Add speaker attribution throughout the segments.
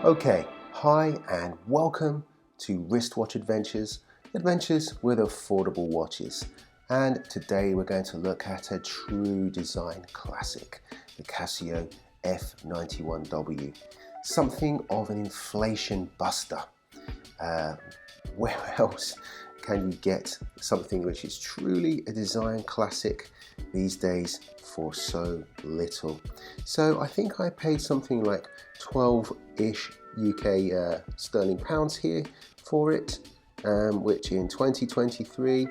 Speaker 1: Okay, hi and welcome to Wristwatch Adventures, adventures with affordable watches. And today we're going to look at a true design classic, the Casio F91w. Something of an inflation buster. Where else can you get something which is truly a design classic these days for so little? So I think I paid something like 12-ish UK sterling pounds here for it, which in 2023,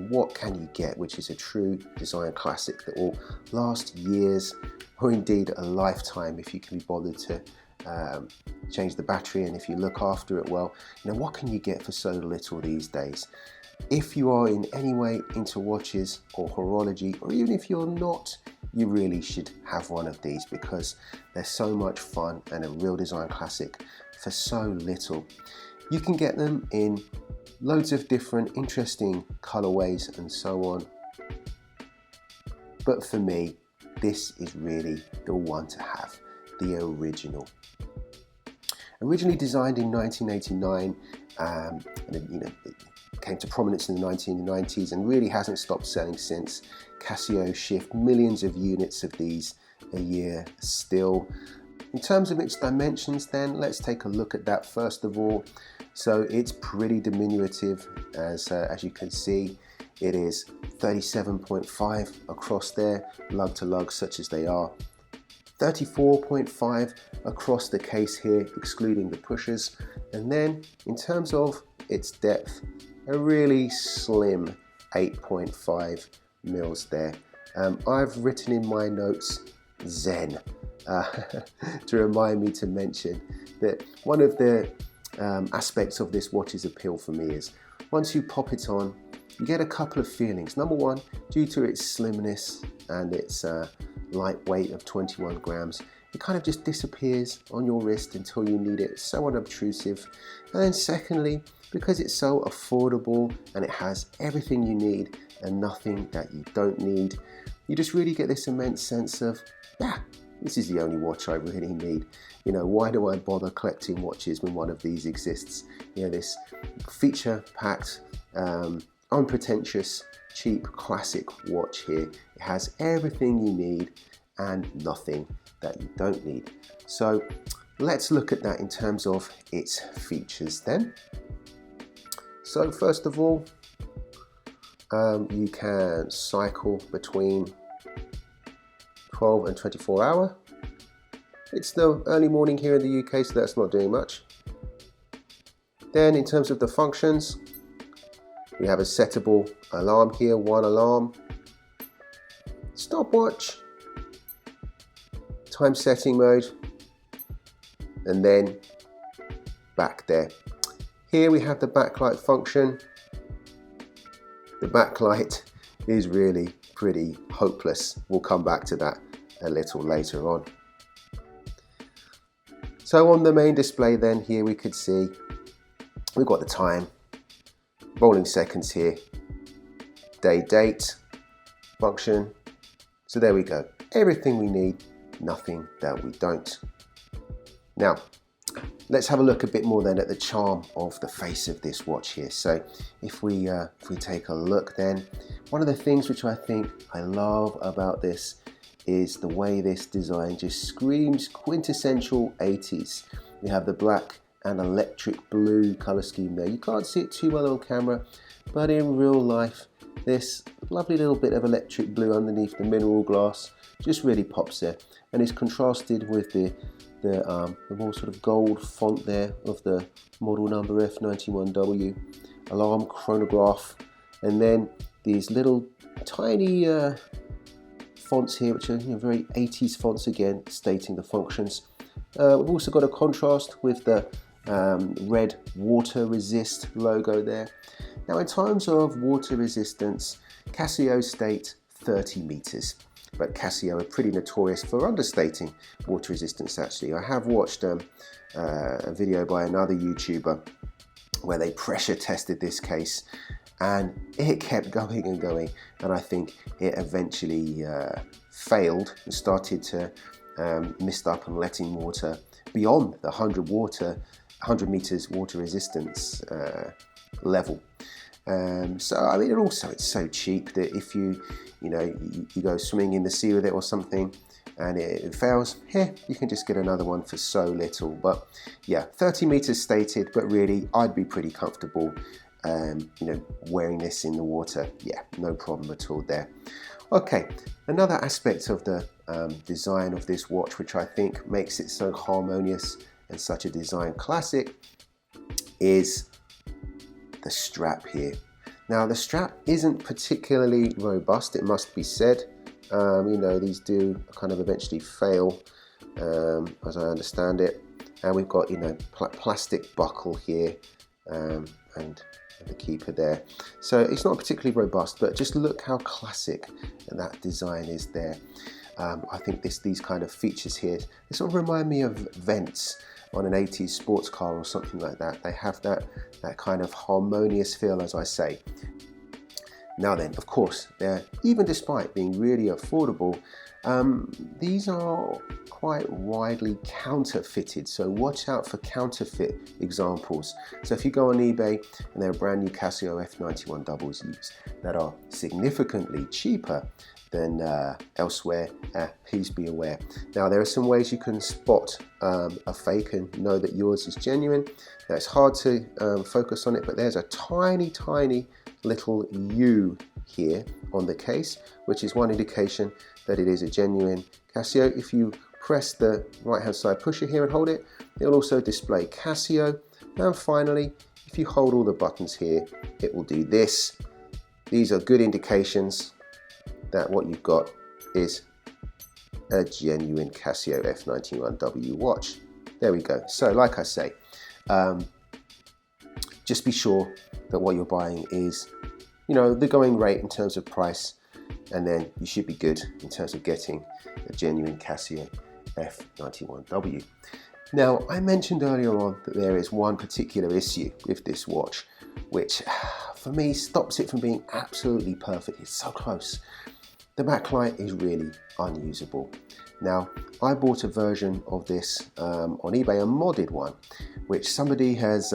Speaker 1: what can you get which is a true design classic that will last years or indeed a lifetime if you can be bothered to change the battery, and if you look after it well, what can you get for so little these days? If you are in any way into watches or horology, or even if you're not, you really should have one of these because they're so much fun and a real design classic for so little. You can get them in loads of different interesting colorways and so on, but for me this is really the one to have, the original. Originally designed in 1989, and it came to prominence in the 1990s and really hasn't stopped selling since. Casio shipped millions of units of these a year still. In terms of its dimensions then, let's take a look at that first of all. So it's pretty diminutive, as you can see. It is 37.5 across there, lug to lug such as they are. 34.5 across the case here, excluding the pushers. And then in terms of its depth, a really slim 8.5 mils there. I've written in my notes Zen to remind me to mention that one of the aspects of this watch's appeal for me is once you pop it on, you get a couple of feelings. Number one, due to its slimness and its light weight of 21 grams, it kind of just disappears on your wrist until you need it. It's so unobtrusive. And then secondly, because it's so affordable and it has everything you need and nothing that you don't need, you just really get this immense sense of, this is the only watch I really need. Why do I bother collecting watches when one of these exists? This feature-packed, unpretentious, cheap classic watch here. It has everything you need and nothing that you don't need. So let's look at that in terms of its features then. So first of all, you can cycle between 12 and 24 hour. It's the early morning here in the UK, so that's not doing much. Then in terms of the functions, we have a settable alarm here, one alarm, stopwatch, time setting mode, and then back there. Here we have the backlight function. The backlight is really pretty hopeless. We'll come back to that a little later on. So on the main display then, here we could see we've got the time, rolling seconds here, date function. So there we go, everything we need, nothing that we don't. Now let's have a look a bit more then at the charm of the face of this watch here. So if we take a look then, one of the things which I think I love about this is the way this design just screams quintessential 80s. We have the black and electric blue color scheme there. You can't see it too well on camera, but in real life this lovely little bit of electric blue underneath the mineral glass just really pops there, and is contrasted with the more sort of gold font there of the model number F91w, alarm chronograph, and then these little tiny fonts here which are very 80s fonts again, stating the functions. We've also got a contrast with the red water resist logo there. Now in terms of water resistance, Casio state 30 meters. But Casio are pretty notorious for understating water resistance actually. I have watched a video by another YouTuber where they pressure tested this case and it kept going and going, and I think it eventually failed and started to mist up and letting water beyond the 100 meters water resistance level. So I mean, and also it's so cheap that if you go swimming in the sea with it or something and it fails, you can just get another one for so little. But yeah, 30 meters stated, but really I'd be pretty comfortable wearing this in the water. Yeah, no problem at all there. Okay, another aspect of the design of this watch, which I think makes it so harmonious and such a design classic, is the strap here. Now the strap isn't particularly robust, it must be said. These do kind of eventually fail, as I understand it. And we've got plastic buckle here, and the keeper there. So it's not particularly robust, but just look how classic that design is there. I think these kind of features here, they sort of remind me of vents on an 80s sports car or something like that. They have that kind of harmonious feel, as I say. Now then, of course, even despite being really affordable, these are quite widely counterfeited, so watch out for counterfeit examples. So if you go on eBay and there are brand new Casio F91w's used that are significantly cheaper than elsewhere, please be aware. Now there are some ways you can spot a fake and know that yours is genuine. Now it's hard to focus on it, but there's a tiny little U here on the case, which is one indication that it is a genuine Casio. If you press the right hand side pusher here and hold it, it'll also display Casio. And finally, if you hold all the buttons here, it will do this. These are good indications that what you've got is a genuine Casio F91w watch. There we go. So like I say, just be sure that what you're buying is the going rate in terms of price, and then you should be good in terms of getting a genuine Casio F91w. Now, I mentioned earlier on that there is one particular issue with this watch, which for me stops it from being absolutely perfect. It's so close. The backlight is really unusable. Now, I bought a version of this on eBay, a modded one, which somebody has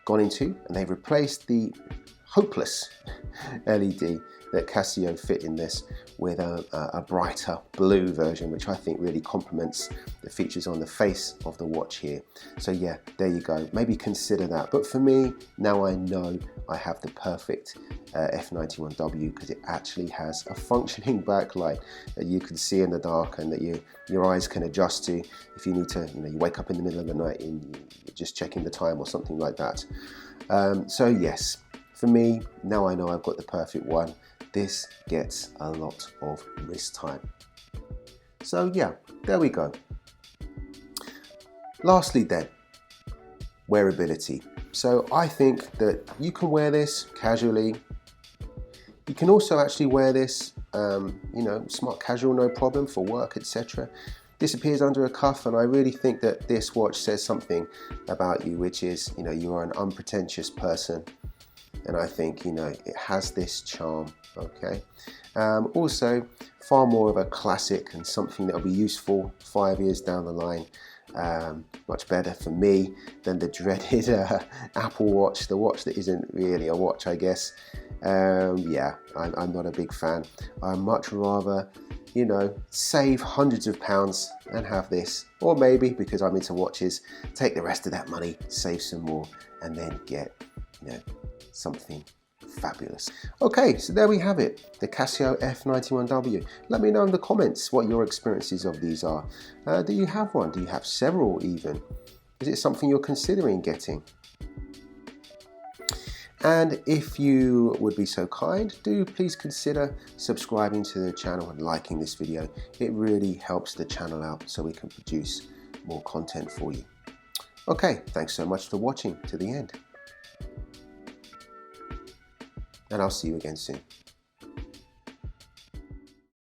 Speaker 1: gone into, and they've replaced the hopeless LED that Casio fit in this with a brighter blue version, which I think really complements the features on the face of the watch here. So yeah, there you go. Maybe consider that. But for me, now I know I have the perfect F91w, because it actually has a functioning backlight that you can see in the dark and that your eyes can adjust to if you need to, you wake up in the middle of the night and you're just checking the time or something like that. So yes, for me, now I know I've got the perfect one. This gets a lot of wrist time. So yeah, there we go. Lastly then, wearability. So I think that you can wear this casually. You can also actually wear this, smart casual, no problem, for work, etc. This appears under a cuff, and I really think that this watch says something about you, which is, you are an unpretentious person. And I think, it has this charm, okay? Also, far more of a classic and something that will be useful 5 years down the line. Much better for me than the dreaded Apple Watch, the watch that isn't really a watch, I guess. Yeah, I'm not a big fan. I'd much rather, save hundreds of pounds and have this. Or maybe, because I'm into watches, take the rest of that money, save some more, and then get, something fabulous. Okay, so there we have it, the Casio F91w. Let me know in the comments what your experiences of these are. Do you have one? Do you have several even? Is it something you're considering getting? And if you would be so kind, do please consider subscribing to the channel and liking this video. It really helps the channel out so we can produce more content for you. Okay, thanks so much for watching to the end. And I'll see you again soon.